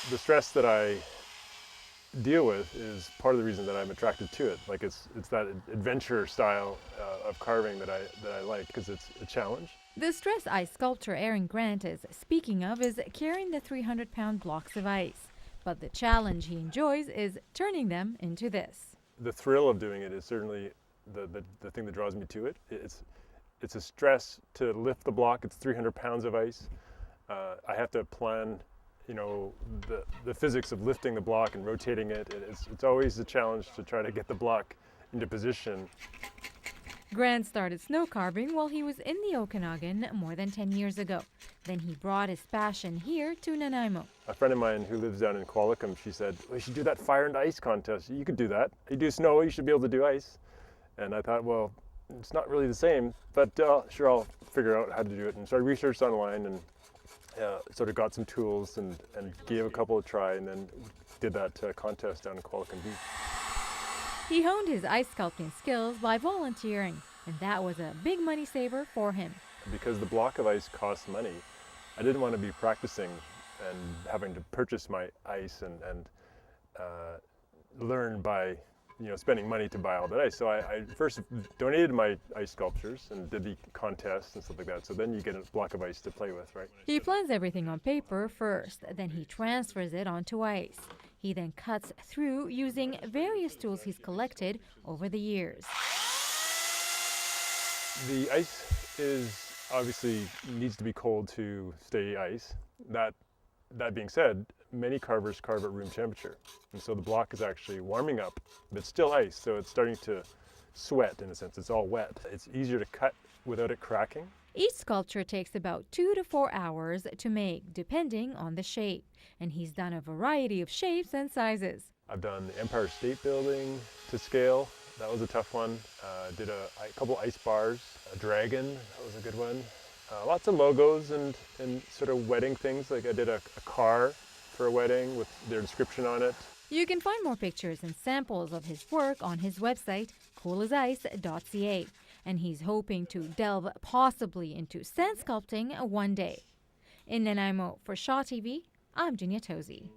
The stress that I deal with is part of the reason that I'm attracted to it. Like it's that adventure style of carving that I like because it's a challenge. The stress ice sculptor Aaron Grant is speaking of is carrying the 300-pound blocks of ice. But the challenge he enjoys is turning them into this. The thrill of doing it is certainly the thing that draws me to it. It's a stress to lift the block. It's 300 pounds of ice. I have to plan, the physics of lifting the block and rotating it. It's always a challenge to try to get the block into position. Grant started snow carving while he was in the Okanagan more than 10 years ago. Then he brought his passion here to Nanaimo. A friend of mine who lives down in Qualicum, she said, well, you should do that fire and ice contest. You could do that. You do snow, you should be able to do ice. And I thought, well, it's not really the same, but sure, I'll figure out how to do it. And so I researched online and sort of got some tools and gave a couple a try and then did that contest down in Qualicum Beach. He honed his ice sculpting skills by volunteering, and that was a big money saver for him. Because the block of ice costs money, I didn't want to be practicing and having to purchase my ice and learn by spending money to buy all that ice. So I first donated my ice sculptures and did the contests and stuff like that. So then you get a block of ice to play with, right? He plans everything on paper first, then he transfers it onto ice. He then cuts through using various tools he's collected over the years. The ice obviously needs to be cold to stay ice. That being said, many carvers carve at room temperature. And so the block is actually warming up, but it's still ice, so it's starting to sweat in a sense. It's all wet. It's easier to cut without it cracking. Each sculpture takes about 2 to 4 hours to make, depending on the shape. And he's done a variety of shapes and sizes. I've done the Empire State Building to scale. That was a tough one. Did a couple ice bars, a dragon, that was a good one. Lots of logos and sort of wedding things. Like I did a car for a wedding with their description on it. You can find more pictures and samples of his work on his website, coolasice.ca. And he's hoping to delve possibly into sand sculpting one day. In Nanaimo, for Shaw TV, I'm Ginia Tosi.